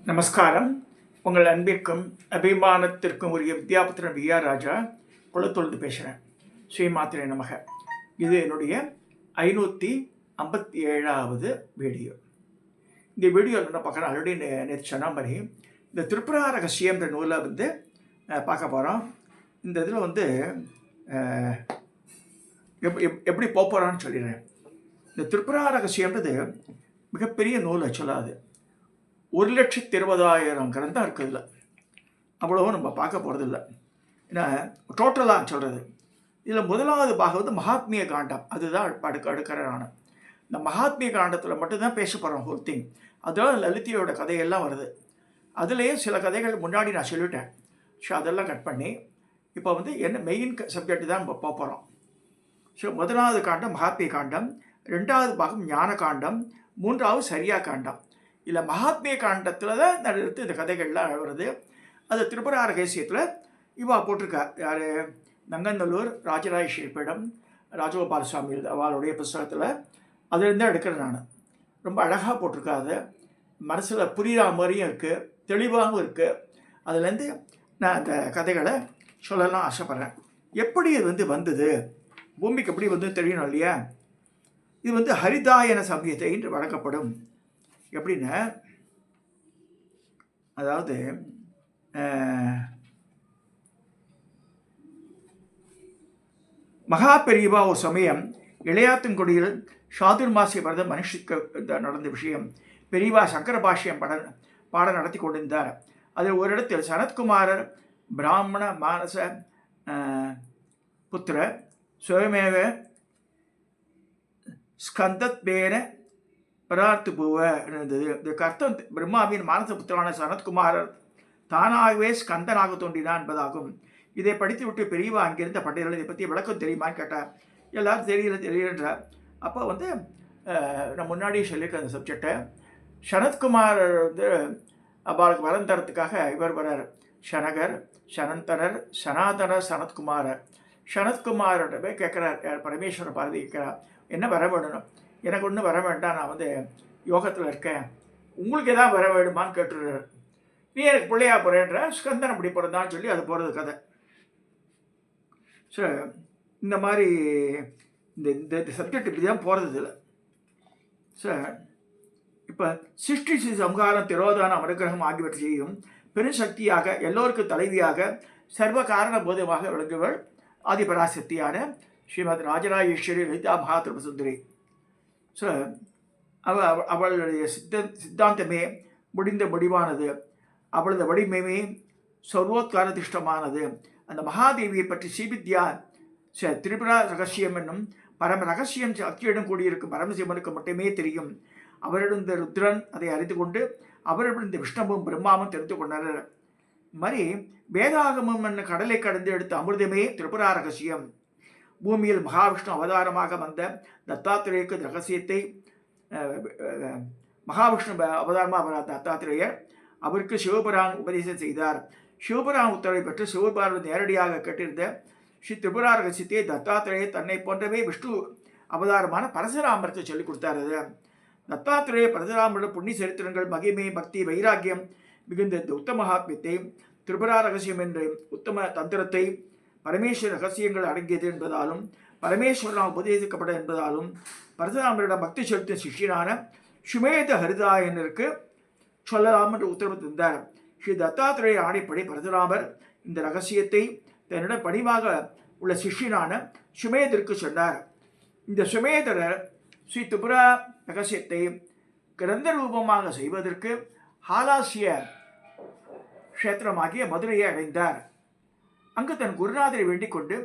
நமஸ்காரம். உங்கள் அன்பிற்கும் அபிமானத்திற்கும் உரிய வித்யாபுத்திரன் வி.ஆர். ராஜா குளத்தொழுது பேசுகிறேன். ஸ்ரீமாத்திரை நமக. இது என்னுடைய 557வது வீடியோ. இந்த வீடியோவில் என்ன பார்க்குறேன், ஆல்ரெடி நேற்று சொன்ன மாதிரி இந்த திரிபுரா ரகசியம்ன்ற நூலை பார்க்க போகிறோம். இந்த இதில் எப்படி போகிறான்னு சொல்லிடுறேன். இந்த திரிபுரா ரகசியம்ன்றது மிகப்பெரிய நூல். ஆக்சுவலாக அது 1,20,000 கிரந்தம் இருக்குதுல்ல. அவ்வளவும் நம்ம பார்க்க போகிறதில்ல. ஏன்னா டோட்டலாக சொல்கிறது. இதில் முதலாவது பாகம் மகாத்மிய காண்டம். அதுதான் அடுக்கிறேன் நான். இந்த மகாத்மிய காண்டத்தில் மட்டும்தான் பேச போகிறோம் ஹோல் திங். அதெல்லாம் லலிதையோட கதையெல்லாம் வருது. அதுலேயே சில கதைகள் முன்னாடி நான் சொல்லிட்டேன். ஸோ அதெல்லாம் கட் பண்ணி இப்போ என்ன மெயின் சப்ஜெக்ட் தான் நம்ம போக போகிறோம். ஸோ முதலாவது காண்டம் மகாத்மிய காண்டம், 2வது பாகம் ஞான காண்டம், 3வது சரியா காண்டம். இல்லை மகாத்மிய காண்டத்தில் தான் எடுத்து இந்த கதைகள்லாம் வருது. அது திரிபுரா ரகசியத்தில் இவா போட்டிருக்கா. யார்? நங்கநல்லூர் ராஜராஜ ஷில்பிடம் ராஜகோபால சுவாமி அவளுடைய புஸ்தகத்தில் அதுலேருந்து எடுக்கிறேன் நான். ரொம்ப அழகாக போட்டிருக்கா. அது மனசில் புரிகிற மாதிரியும் இருக்குது, தெளிவாகவும் இருக்குது. அதுலேருந்து நான் அந்த கதைகளை சொல்லலாம் ஆசைப்பட்றேன். எப்படி இது வந்தது, பூமிக்கு எப்படி தெரியணும் இல்லையா? இது ஹரிதாயன சம்ஹிதை என்று வழங்கப்படும். எப்படின்னா, அதாவது மகா பெரியவா ஒரு சமயம் இளையாத்தங்குடியில் சாதுர்மாசிய விரதம் மனுஷிக்க நடந்த விஷயம். பெரியவா சங்கர பாஷ்யம் பாடம் நடத்தி கொண்டிருந்தார். அதில் ஒரு இடத்தில் சனத்குமாரர் பிராமண மானச புத்திர சுயமேவ ஸ்கந்தத்பேன பரார்த்து பூவ இருந்தது. இதுக்கு அர்த்தம் பிரம்மாவின் மானசபுத்திரான சனத்குமாரர் தானாகவே ஸ்கந்தனாக தோன்றினான் என்பதாகும். இதை படித்துவிட்டு பெரியவா அங்கிருந்த பண்டிதர்கள் இதை பற்றி விளக்கம் தெரியுமான்னு கேட்டார். எல்லாரும் தெரியலன்றார். அப்போ நான் முன்னாடியே சொல்லியிருக்கேன் அந்த சப்ஜெக்டை. சனத்குமார் அவளுக்கு வரம் தரத்துக்காக இவர் வரார். சனகர், சனந்தனர், சனாதனர், சனத்குமாரர். சனத்குமாரோட போய் கேட்குறார். பரமேஸ்வரன் பார்வதி கேட்குறார், என்ன வர வேணும்? எனக்கு ஒன்றும் வர வேண்டாம், நான் யோகத்தில் இருக்கேன், உங்களுக்கு எதாவது வர வேணுமான்னு கேட்டுருறாரு. நீ எனக்கு பிள்ளையா போகிறேன்ற ஸ்கந்தன் அப்படி போகிறதான்னு சொல்லி அது போகிறது கதை. ஸோ இந்த மாதிரி இந்த சப்ஜெக்ட் இப்படி தான் போகிறது இல்லை. ஸோ இப்போ சிருஷ்டி சம்ஹாரம், திரோதானம், அனுகிரகம் ஆகியவற்றையும் பெருசக்தியாக எல்லோருக்கும் தலைவியாக சர்வ காரண போதமாக விளங்குவள் ஆதிபராசக்தியான ஸ்ரீமத் ராஜராஜேஸ்வரி லலிதா மகாத்ரிபுர சுந்தரி. ஸோ அவளுடைய சித்தாந்தமே முடிவானது. அவளது வடிவமே சர்வோத்காரதிஷ்டமானது. அந்த மகாதேவியை பற்றி ஸ்ரீவித்யா திரிபுரா ரகசியம் என்னும் பரம ரகசியம் சக்தியிடம் கூடியிருக்கும் பரமசிவனுக்கு மட்டுமே தெரியும். அவரிடம் இந்த ருத்ரன் அதை அறிந்து கொண்டு அவரிடம் இந்த விஷ்ணுவும் பிரம்மாவும் தெரிந்து கொண்டனர். மாதிரி வேதாகமம் என்ன கடலை கடந்து எடுத்த அமிர்தமே திரிபுரா ரகசியம். பூமியில் மகாவிஷ்ணு அவதாரமாக வந்த தத்தாத்திரேயருக்கு ரகசியத்தை மகாவிஷ்ணு அவதாரமாக வர தத்தாத்திரேயர் அவருக்கு சிவபுரான் உபதேசம் செய்தார். சிவபுரான் உத்தரவை பெற்று சிவபுரான் நேரடியாக கேட்டிருந்த ஸ்ரீ திரிபுரா ரகசியத்தை தத்தாத்திரேயர் தன்னை போன்றவே விஷ்ணு அவதாரமான பரசுராமருக்கு சொல்லிக் கொடுத்தார். தத்தாத்திரேய பரசுராமரோட புண்ணிய சரித்திரங்கள், மகிமை, பக்தி, வைராக்கியம் மிகுந்த இந்த உத்தம மகாத்மியத்தை, திரிபுரா ரகசியம் என்ற உத்தம தந்திரத்தை பரமேஸ்வர ரகசியங்கள் அடங்கியது என்பதாலும் பரமேஸ்வரனால் உபதேசிக்கப்பட என்பதாலும் பரசுராமரிடம் பக்தி செலுத்தும் சிஷ்யனான சுமேத ஹரிதாயனருக்கு சொல்லலாம் என்று உத்தரவு தந்தார். ஸ்ரீ தத்தாத்திரேய ஆணைப்படி பரசுராமர் இந்த ரகசியத்தை தன்னிடம் பணிவாக உள்ள சிஷ்யனான சுமேதருக்கு சொன்னார். இந்த சுமேதரர் ஸ்ரீ திரிபுரா ரகசியத்தை கிரந்த ரூபமாக செய்வதற்கு ஹாலாசிய க்ஷேத்திரமாகிய மதுரையை அடைந்தார். அங்கு தன் குருநாதரை வேண்டிக் கொண்டு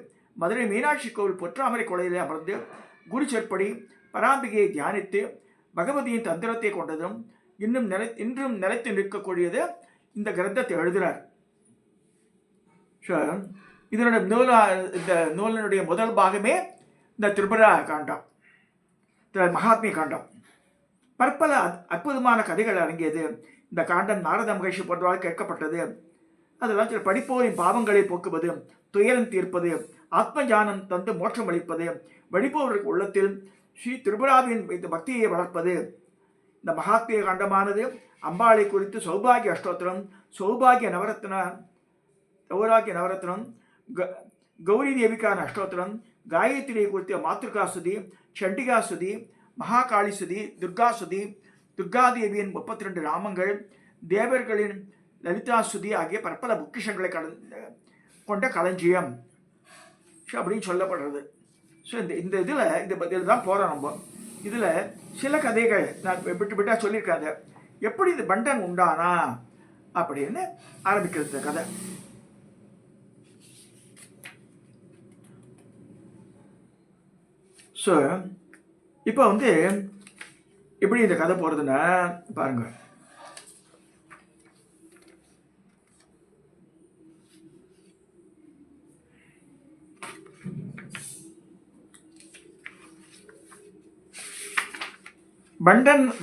மதுரை மீனாட்சி கோவில் பொற்றாமரை கொலையில் அமர்ந்து குரு சொற்படி பராம்பிகையை தியானித்து பகவதியின் தந்திரத்தை கொண்டதும் இன்றும் நிலைத்து நிற்கக்கூடியது இந்த கிரந்தத்தை எழுதுகிறார். ஸோ இதனுடைய இந்த நூலினுடைய முதல் பாகமே இந்த திரிபுரா காண்டம், மகாத்மிய காண்டம். பற்பல அற்புதமான கதைகள் அடங்கியது. இந்த காண்டம் நாரத மகிழ்ச்சி போன்றவாறு கேட்கப்பட்டது. அதெல்லாம் சில படிப்போரின் பாவங்களை போக்குவது, துயரம் தீர்ப்பது, ஆத்ம ஞானம் தந்து மோட்சம் அளிப்பது, வழிபவர்களுக்கு உள்ளத்தில் ஸ்ரீ திரிபுராவின் இந்த பக்தியை வளர்ப்பது. இந்த மகாத்மிய காண்டமானது அம்பாளை குறித்து சௌபாகிய அஷ்டோத்திரம், சௌபாகிய நவரத்னம், கௌரி தேவிக்கான அஷ்டோத்திரம், காயத்ரியை குறித்த மாத்ருகாசுதி, சண்டிகாசுதி, மகாகாளிசுதி, துர்காசுதி, துர்காதேவியின் 32 நாமங்கள், தேவர்களின் லலிதாசுதி ஆகிய பற்பல பொக்கிஷங்களை கொண்ட களஞ்சியம் அப்படின்னு சொல்லப்படுறது. ஸோ இந்த இதில் தான் போகிறோம். நம்ம இதில் சில கதைகள் நான் விட்டா சொல்லியிருக்காங்க. எப்படி இது பண்டன் உண்டானா அப்படின்னு ஆரம்பிக்கிறது கதை. ஸோ இப்போ எப்படி இந்த கதை போகிறதுன்னா பாருங்கள்.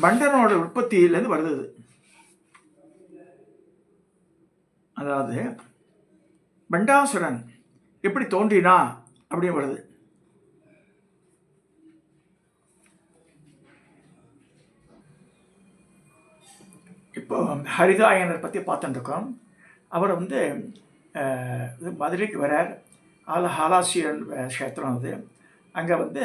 பண்டனோட உற்பத்தியிலேருந்து வருது. அதாவது பண்டாசுரன் எப்படி தோன்றினா அப்படின்னு வருது. இப்போ ஹரிதாயனர் பற்றி பார்த்துட்டுருக்கோம். அவர் மதுரைக்கு வரார். ஹாலாசியன் கஷேத்திரம் அது. அங்கே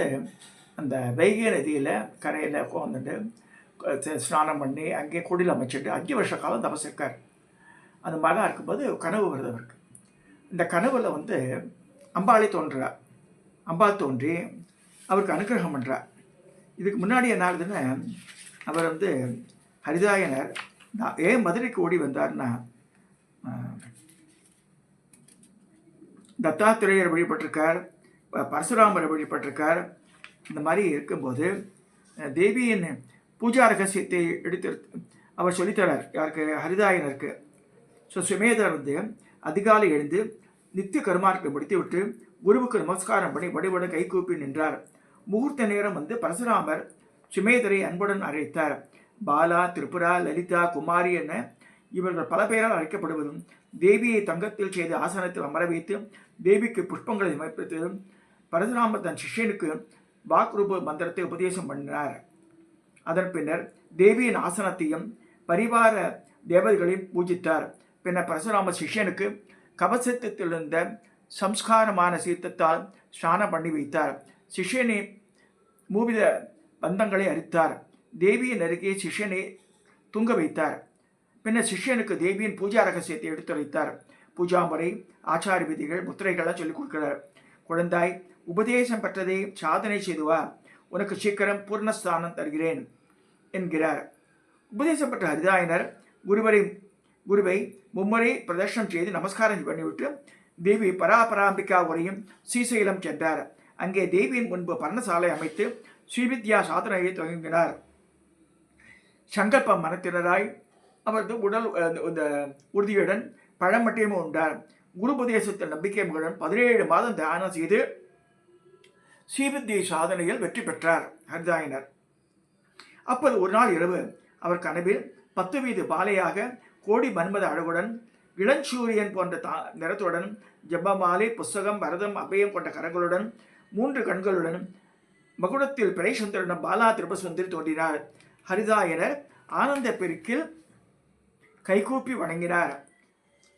அந்த வைகை நதியில் கரையில் உட்காந்துட்டு ஸ்நானம் பண்ணி அங்கே குடில் அமைச்சிட்டு 5 வருஷ காலம் தபசிருக்கார். அந்த மாதிரிலாம் இருக்கும்போது கனவு வருது அவருக்கு. இந்த கனவில் அம்பாளை தோன்றுறார். அம்பாள் தோன்றி அவருக்கு அனுகிரகம் பண்ணுறார். இதுக்கு முன்னாடி என்ன ஆகுதுன்னு அவர் ஹரிதாயனர் ஏன் மதுரைக்கு ஓடி வந்தார்னா, தத்தாத்திரேயர் வழிபட்டிருக்கார், பரசுராமரை வழிபட்டிருக்கார். இந்த மாதிரி இருக்கும்போது தேவியின் பூஜா ரகசியத்தை எடுத்து அவர் சொல்லித்தரார். யாருக்கு? ஹரிதாயனருக்கு. ஸோ சுமேதர் அதிகாலை எழுந்து நித்திய கர்மார்க்கை முடித்து விட்டு குருவுக்கு நமஸ்காரம் பண்ணி வடிவட கைகூப்பி நின்றார். முகூர்த்த நேரம் பரசுராமர் சுமேதரை அன்புடன் அழைத்தார். பாலா, திரிபுரா, லலிதா, குமாரி என இவர்கள் பல பெயரால் அழைக்கப்படுவதும் தேவியை தங்கத்தில் செய்து ஆசனத்தில் அமர வைத்து தேவிக்கு புஷ்பங்களை சமர்ப்பித்து பரசுராமர் தன் சிஷ்யனுக்கு வாக்ரூப மந்திரத்தை உபதேசம் பண்ணினார். அதன் பின்னர் தேவியின் ஆசனத்தையும் பரிவார தேவதைகளையும் பூஜித்தார். பின்னர் பரசுராமர் சிஷ்யனுக்கு கவசத்திலிருந்த சம்ஸ்காரமான சீர்த்தத்தால் ஸ்நானம் பண்ணி வைத்தார். சிஷ்யனை மூவித பந்தங்களை அரித்தார். தேவியின் அருகே சிஷ்யனை தூங்க வைத்தார். பின்னர் சிஷ்யனுக்கு தேவியின் பூஜா ரகசியத்தை எடுத்துரைத்தார். பூஜா முறை, ஆச்சார விதிகள், முத்திரைகள்லாம் சொல்லிக் கொடுக்கிறார். குழந்தாய், உபதேசம் பெற்றதை சாதனை செய்துவா, உனக்கு சீக்கிரம் பூர்ணஸ்தானம் தருகிறேன் என்கிறார். உபதேசம் பெற்ற ஹரிதாயனர் குருவை மும்முறை பிரதர்ஷனம் செய்து நமஸ்காரம் பண்ணிவிட்டு தேவி பராபராம்பிகா உரையும் ஸ்ரீசைலம் சென்றார். அங்கே தேவியின் முன்பு பர்ணசாலை அமைத்து ஸ்ரீவித்யா சாதனையை தொடங்கினார். சங்கல்ப மனத்தினராய் அவரது உடல் உறுதியுடன் பழமட்டியமும் உண்டார். குரு உபதேசத்தின் நம்பிக்கையுடன் 17 மாதம் தியானம் செய்து ஸ்ரீவித்யை சாதனையில் வெற்றி பெற்றார் ஹரிதாயனர். அப்போது ஒரு நாள் இரவு அவர் கனவில் 10 வயது பாலையாக கோடி மன்மத அழகுடன் இளஞ்சூரியன் போன்ற நிறத்துடன் ஜபமாலை, புஸ்தகம், பரதம், அபயம் கொண்ட கரங்களுடன் 3 கண்களுடன் மகுடத்தில் பிரைசந்திரனும் பாலா திருபசுந்தரி தோன்றினார். ஹரிதாயனர் ஆனந்த பெருக்கில் கைகூப்பி வணங்கினார்.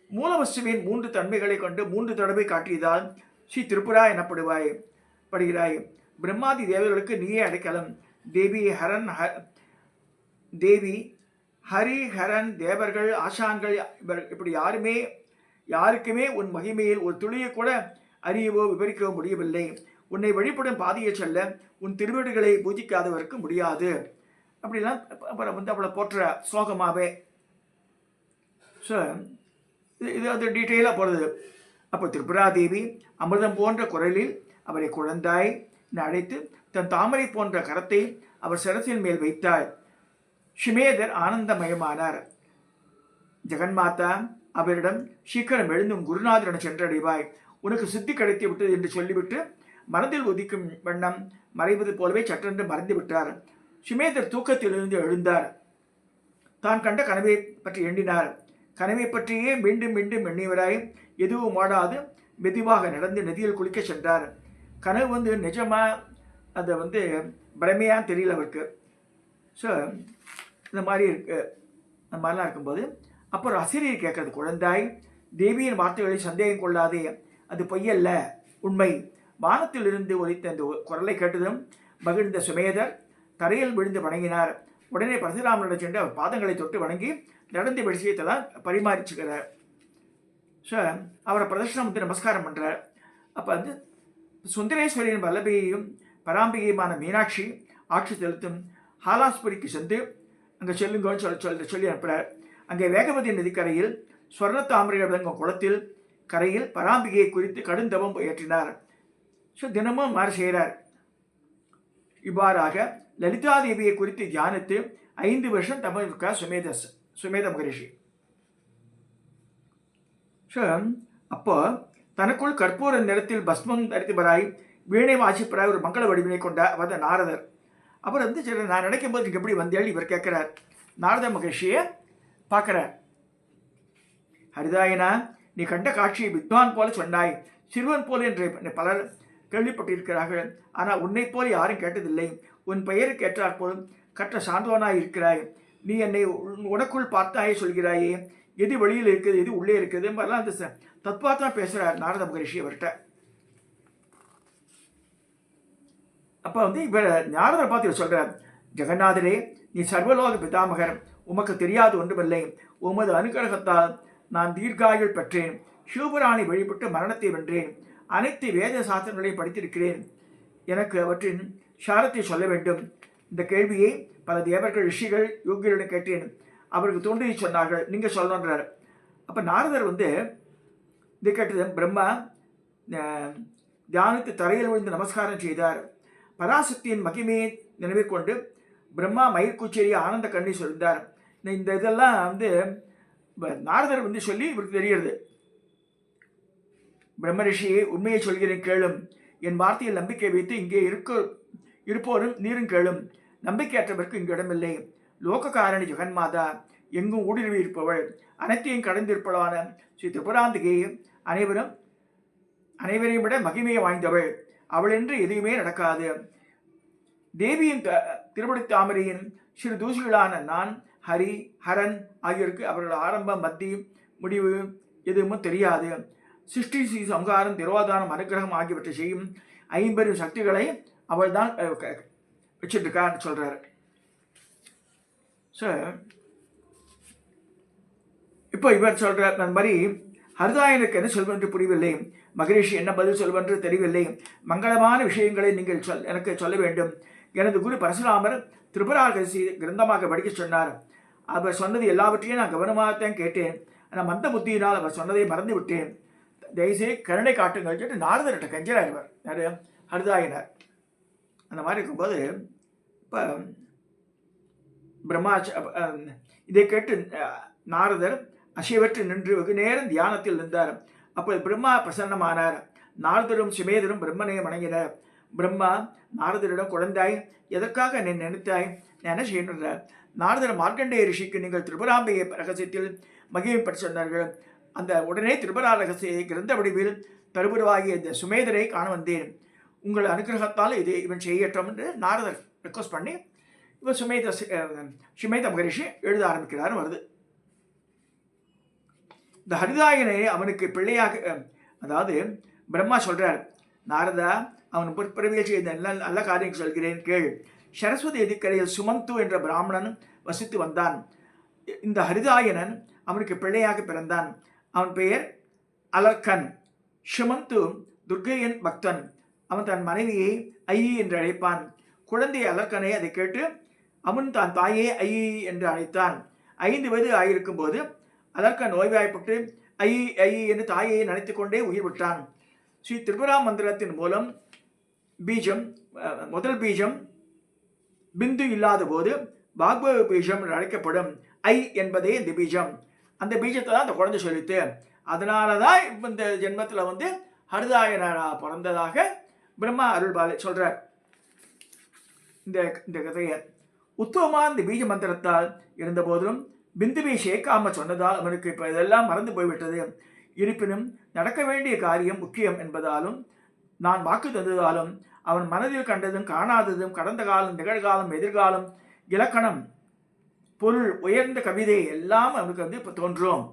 மூலவஸ்துவின் 3 தன்மைகளை கொண்டு 3 தடவை காட்டியதால் ஸ்ரீ திரிபுரா எனப்படுகிறாய். பிரம்மாதி தேவர்களுக்கு நீயே அடைக்கலம். தேவி ஹரி, ஹரன், தேவர்கள், ஆசான்கள் இப்படி யாருக்குமே உன் மகிமையில் ஒரு துளியை கூட அறியவோ விவரிக்கவோ முடியவில்லை. உன்னை வழிபடும் பாதையை செல்ல உன் திருவடிகளை பூஜிக்காதவருக்கு முடியாது. அப்படிலாம் அப்புறம் அவளை போற்ற ஸ்லோகமாகவே. ஸோ இது டீட்டெயிலாக போகிறது. அப்போ திரிபுரா தேவி அமிர்தம் போன்ற குரலில் அவரை குழந்தாய் அழைத்து தன் தாமரை போன்ற கரத்தை அவர் சிரசின் மேல் வைத்தாள். சுமேதர் ஆனந்தமயமானார். ஜெகன்மாதா அவரிடம் சீக்கிரம் எழுந்தும் குருநாதரிடம் சென்றடைவாய், உனக்கு சித்தி கிடைத்து விட்டது என்று சொல்லிவிட்டு மனதில் உதிக்கும் வண்ணம் மறைவது போலவே சற்றென்று மறைந்து விட்டார். சுமேதர் தூக்கத்திலிருந்து எழுந்தார். தான் கண்ட கனவை பற்றி எண்ணினார். கனவை பற்றியே மீண்டும் மீண்டும் எண்ணியவராய் எதுவும் ஓடாது மெதுவாக நடந்து நதியில் குளிக்க சென்றார். கனவு நிஜமா அதை பிரமையாக தெரியல அவருக்கு. ஸோ இந்த மாதிரி அந்த மாதிரிலாம் இருக்கும்போது அப்புறம் அசிரியர் கேட்கறது, குழந்தாய், தேவியின் வார்த்தைகளில் சந்தேகம் கொள்ளாதே, அது பொய்யல்ல, உண்மை. வானத்திலிருந்து ஒலித்த அந்த குரலை கேட்டதும் மகிழ்ந்த சுமேதர் தரையில் விழுந்து வணங்கினார். உடனே பரசுராமனிடம் சென்று அவர் பாதங்களை தொட்டு வணங்கி நடந்த விஷயத்தெல்லாம் பரிமாறிச்சுக்கிறார். ஸோ அவரை பிரதர்ஷனம் வந்து நமஸ்காரம் பண்ணுறார். அப்போ வந்து சுந்தரேஸ்வரியின் வல்லபியையும் பராம்பிகையுமான மீனாட்சி ஆட்சி செலுத்தும் ஹாலாஸ்புரிக்கு சென்று அங்கே செல்லுங்கன்னு சொல்லி அனுப்புகிறார். அங்கே வேகவதி நதிக்கரையில் ஸ்வர்ண தாமரைகள் விளங்கும் குளத்தில் கரையில் பராம்பிகையை குறித்து கடுந்தவம் ஏற்றினார். ஸோ தினமும் மாறு செய்கிறார். இவ்வாறாக லலிதாதேவியை குறித்து தியானித்து 5 வருஷம் தவம் இருக்கார் சுமேத மகரிஷி. ஸோ அப்போ தனக்குள் கற்பூர நிறத்தில் பஸ்மம் தரித்தவராய் வீணை வாசிப்பராய் ஒரு மங்கள வடிவினை கொண்ட அவர் நாரதர். அவர் வந்து சரி, நான் நினைக்கும் போது இங்கே எப்படி வந்தேள் இவர் கேட்கிறார். நாரத மகரிஷியை பார்க்குறார். ஹரிதாயனா, நீ கண்ட காட்சியை வித்வான் போல சொன்னாய், சிறுவன் போல என்று பலர் கேள்விப்பட்டிருக்கிறார்கள். ஆனால் உன்னை போல் யாரும் கேட்டதில்லை. உன் பெயருக்கு ஏற்றாற்போல் கற்ற சான்றோனாய் இருக்கிறாய். நீ என்னை உனக்குள் பார்த்தாயே சொல்கிறாயே, எது வெளியில் இருக்குது எது உள்ளே இருக்குது மாதிரிலாம் அந்த தத்வாத்தான் பேசுகிறார் நாரத மகரிஷி அவர்கிட்ட. அப்போ வந்து இவர் நாரதரை பார்த்து சொல்கிறார், ஜெகநாதரே, நீ சர்வலோக பிதாமகர், உமக்கு தெரியாது ஒன்றுமில்லை. உமது அனுகிரகத்தால் நான் தீர்காயுள் பெற்றேன். சிவபுராணி வழிபட்டு மரணத்தை வென்றேன். அனைத்து வேத சாஸ்திரங்களையும் படித்திருக்கிறேன். எனக்கு அவற்றின் சாரத்தை சொல்ல வேண்டும். இந்த கேள்வியை பல தேவர்கள், ரிஷிகள், யோகிகளிடம் கேட்டேன். அவருக்கு தோன்றி சொன்னார்கள், நீங்கள் சொல்லணுன்றார். அப்போ நாரதர் வந்து இதை கேட்டது பிரம்மா தியானித்து தரையில் விழுந்து நமஸ்காரம் செய்தார். பராசக்தியின் மகிமையை நினைவில் கொண்டு பிரம்மா மயிர்கூச்சேரி ஆனந்த கண்ணி சொல்லியிருந்தார். இந்த இதெல்லாம் வந்து நாரதர் வந்து சொல்லி இவருக்கு தெரிகிறது. பிரம்மரிஷியை உண்மையை சொல்கிறேன் கேளும். என் வார்த்தையில் நம்பிக்கை வைத்து இங்கே இருப்போரும் நீரும் கேளும். நம்பிக்கையற்றவருக்கு இங்கு இடமில்லை. லோககாரணி ஜெகன்மாதா, எங்கும் ஊடுருவி இருப்பவள், அனைத்தையும் கடந்திருப்பவளான ஸ்ரீ திரிபுராந்திகை அனைவரையும் விட மகிமையை வாய்ந்தவள். அவள் என்று எதுவுமே நடக்காது. தேவியின் திருப்படி தாமரையின் சிறு தூசிகளான நான், ஹரி, ஹரன் ஆகியோருக்கு அவர்கள் ஆரம்பம், மத்தி, முடிவு எதுவும் தெரியாது. சிருஷ்டி, சம்ஹாரம், திரோதானம், அனுகிரகம் ஆகியவற்றை செய்யும் 50 சக்திகளை அவள் தான் வச்சுட்டுருக்கான்னு சொல்கிறார். ஸோ இப்போ இவர் சொல்கிறார், அந்த மாதிரி ஹரிதாயனுக்கு என்ன சொல்வென்று புரியவில்லை. மகரிஷி என்ன பதில் சொல்வென்று தெரியவில்லை. மங்களமான விஷயங்களை நீங்கள் எனக்கு சொல்ல வேண்டும். எனது குரு பரசுராமர் திரிபுராரகசி கிரந்தமாக படிக்க சொன்னார். அவர் சொன்னது எல்லாவற்றையும் நான் கவனமாகத்தான் கேட்டேன். ஆனால் மந்த புத்தியினால் அவர் சொன்னதை மறந்து விட்டேன். தயவுசெய்து கருணை காட்டுங்கள் சொல்லிட்டு நாரதர்கிட்ட கஞ்சராயிருவார். யார்? ஹரிதாயனர். அந்த மாதிரி இருக்கும்போது இப்போ பிரம்மா இதை கேட்டு நாரதர் அசைவற்று நின்று வெகு நேரம் தியானத்தில் நின்றார். அப்போது பிரம்மா பிரசன்னமானார். நாரதரும் சுமேதரும் பிரம்மனை வணங்கினார். பிரம்மா நாரதரிடம், குழந்தாய், எதற்காக என்னை நினைத்தாய்? நான் என்ன செய்யணுன்றார். நாரதர் மார்க்கண்டேய ரிஷிக்கு நீங்கள் திரிபுராம்பிகை ரகசியத்தில் மகிமைப்பட்டு சொன்னார்கள். அந்த உடனே திரிபுரா ரகசிய கிரந்த வடிவில் தருபுரவாகிய இந்த சுமேதரை காண வந்தேன். உங்கள் அனுகிரகத்தால் இவன் செய்யட்டும் என்று நாரதர் ரெக்வஸ்ட் பண்ணி இவர் சுமேத மகரிஷி எழுத ஆரம்பிக்கிறார். வருது இந்த ஹரிதாயனை அவனுக்கு பிள்ளையாக, அதாவது பிரம்மா சொல்றார், நாரதா, அவன் பிறவியில் செய்த நல்ல காரியம் சொல்கிறேன் கேள். சரஸ்வதி நதிக்கரையில் சுமந்து என்ற பிராமணன் வசித்து வந்தான். இந்த ஹரிதாயனன் அவனுக்கு பிள்ளையாக பிறந்தான். அவன் பெயர் அலர்கன். சுமந்து துர்கையின் பக்தன். அவன் தன் மனைவியை ஐயி என்று அழைப்பான். குழந்தை அலர்கனை அதை கேட்டு அவன் தான் தாயே ஐயி என்று அழைத்தான். 5 வயது ஆகியிருக்கும் போது அலர்கன் நோய்வாய்ப்பட்டு ஐயி ஐயி என்று தாயை நினைத்து கொண்டே உயிர் விட்டான். ஸ்ரீ திரிபுரா மந்திரத்தின் மூலம் முதல் பீஜம் பிந்து இல்லாத போது பாக்வ பீஜம் என்று அழைக்கப்படும். ஐ என்பதே இந்த பீஜம். அந்த பீஜத்தை தான் அந்த குழந்தை சொல்லித்து. அதனால தான் இந்த ஜென்மத்தில் வந்து ஹரிதாயனா பிறந்ததாக பிரம்மா அருள்பாலை சொல்கிறார். இந்த கதையை உத்தமமாக இந்த பீஜ மந்திரத்தால் இருந்த போதிலும் பிந்துவை சேர்க்காம சொன்னதால் அவனுக்கு இப்போ இதெல்லாம் மறந்து போய்விட்டது. இருப்பினும் நடக்க வேண்டிய காரியம் முக்கியம் என்பதாலும் நான் வாக்கு தந்ததாலும் அவன் மனதில் கண்டதும் காணாததும் கடந்த காலம், நிகழ்காலம், எதிர்காலம், இலக்கணம் பொருள், உயர்ந்த கவிதை எல்லாம் அவனுக்கு வந்து இப்போ தோன்றும்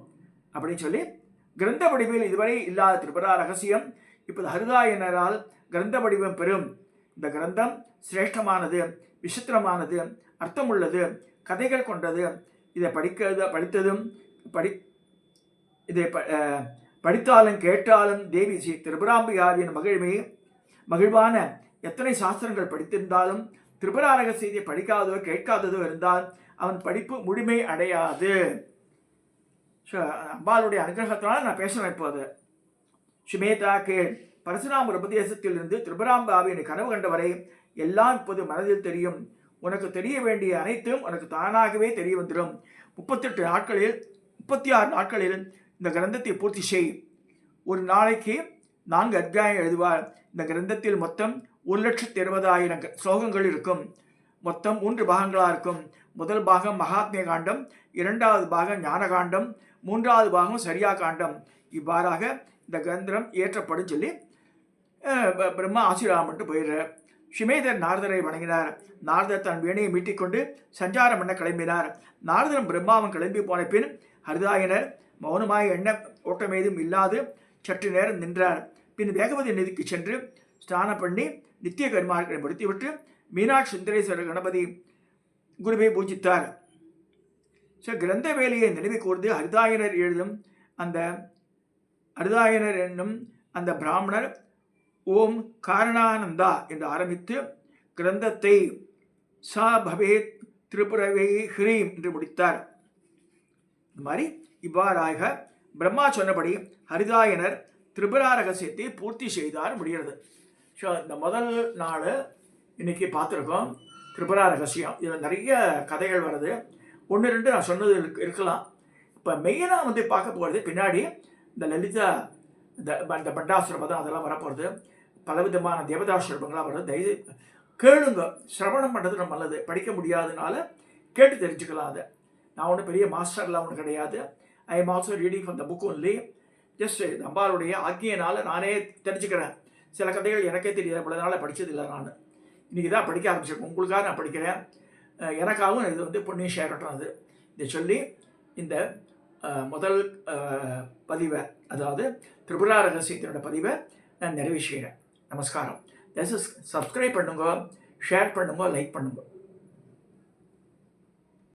அப்படின்னு சொல்லி கிரந்த வடிவில் இதுவரை இல்லாத திரிபுரா ரகசியம் இப்போது ஹரிதாயனரால் கிரந்த வடிவம் பெறும். இந்த கிரந்தம் சிரேஷ்டமானது, விசித்திரமானது, அர்த்தமுள்ளது, கதைகள் கொண்டது. இதை படித்ததும் இதை படித்தாலும் கேட்டாலும் தேவி ஸ்ரீ திரிபுராம்பிகாவின் மகிழ்வான எத்தனை சாஸ்திரங்கள் படித்திருந்தாலும் திரிபுரா ரகசியத்தை படிக்காதோ கேட்காததோ இருந்தால் அவன் படிப்பு முழுமை அடையாது. அம்பாளுடைய அனுகிரகத்தினால நான் பேசுகிறேன். இப்போது சுமேதா கேள், பரசுராமர் உபதேசத்திலிருந்து திரிபுராம்பாவின் கனவு கண்டவரை எல்லாம் இப்போது மனதில் தெரியும். உனக்கு தெரிய வேண்டிய அனைத்தும் உனக்கு தானாகவே தெரிய வந்துடும். 36 நாட்களில் இந்த கிரந்தத்தை பூர்த்தி செய். ஒரு நாளைக்கு 4 அத்தியாயம் எழுதுவார். இந்த கிரந்தத்தில் மொத்தம் 1,20,000 ஸ்லோகங்கள் இருக்கும். மொத்தம் 3 பாகங்களாக இருக்கும். முதல் பாகம் மகாத்மிய காண்டம், 2வது பாகம் ஞான காண்டம், 3வது பாகம் சரியா காண்டம். இவ்வாறாக இந்த கிரந்தம் இயற்றப்படும் சொல்லி பிரம்மா ஆசீர்வாதம் பண்ணிட்டு போயிடுறார். சுமேதர் நாரதரை வணங்கினார். நாரதர் தன் வீணையை மீட்டிக்கொண்டு சஞ்சாரம் பண்ண கிளம்பினார். நாரதரும் பிரம்மாவும் கிளம்பி போன பின் ஹரிதாயனர் மௌனமாய் எண்ண ஓட்டமேதும் இல்லாது சற்று நேரம் நின்றார். பின் வேகவதி நதிக்கு சென்று ஸ்நானம் பண்ணி நித்திய கர்மாக்களை முடித்துவிட்டு மீனாட்சி சுந்தரேஸ்வரர் கணபதி குருவை பூஜித்தார். கிரந்த வேலையை நினைவு கூர்ந்து ஹரிதாயனர் என்னும் அந்த பிராமணர் ஓம் காரணானந்தா என்று ஆரம்பித்து கிரந்தத்தை சா பவேத் திரிபுரவை ஹ்ரீம் என்று முடித்தார். இந்த மாதிரி இவ்வாறாக பிரம்மா சொன்னபடி ஹரிதாயனர் திரிபுரா ரகசியத்தை பூர்த்தி செய்தார் முடிகிறது. ஸோ இந்த முதல் நாள் இன்னைக்கு பார்த்துருக்கோம் திரிபுரா ரகசியம். இதில் நிறைய கதைகள் வருது. 1-2 நான் சொன்னது இருக்கலாம். இப்போ மெயினாக வந்து பார்க்க போகிறது பின்னாடி இந்த லலிதா இந்த பண்டாசுரபதம் அதெல்லாம் வரப்போகிறது. பலவிதமான தேவதாசுரபங்களாக வருது. தயவு கேளுங்க. சிரவணம் பண்ணுறது ரொம்ப நல்லது. படிக்க முடியாதனால கேட்டு தெரிஞ்சுக்கலாம். அதை நான் ஒன்றும் பெரிய மாஸ்டர்லாம் ஒன்றும் கிடையாது. I am also reading from the book only. Just அம்பாளுடைய ஆக்கியனால் நானே தெரிஞ்சுக்கிறேன். சில கதைகள் எனக்கே தெரியாது, பலனால படித்ததில்லை. நான் இன்றைக்கி தான் படிக்க ஆரம்பிச்சிருக்கேன். உங்களுக்காக நான் படிக்கிறேன். எனக்காகவும் இது வந்து பொன்னியின் சேரட்டும். அது இதை சொல்லி இந்த முதல் பதிவை, அதாவது திரிபுரா ரகசியத்தினோட பதிவை நான் நிறைவு செய்கிறேன். நமஸ்காரம். சப்ஸ்கிரைப் பண்ணுங்க, ஷேர் பண்ணுங்க, லைக் பண்ணுங்க.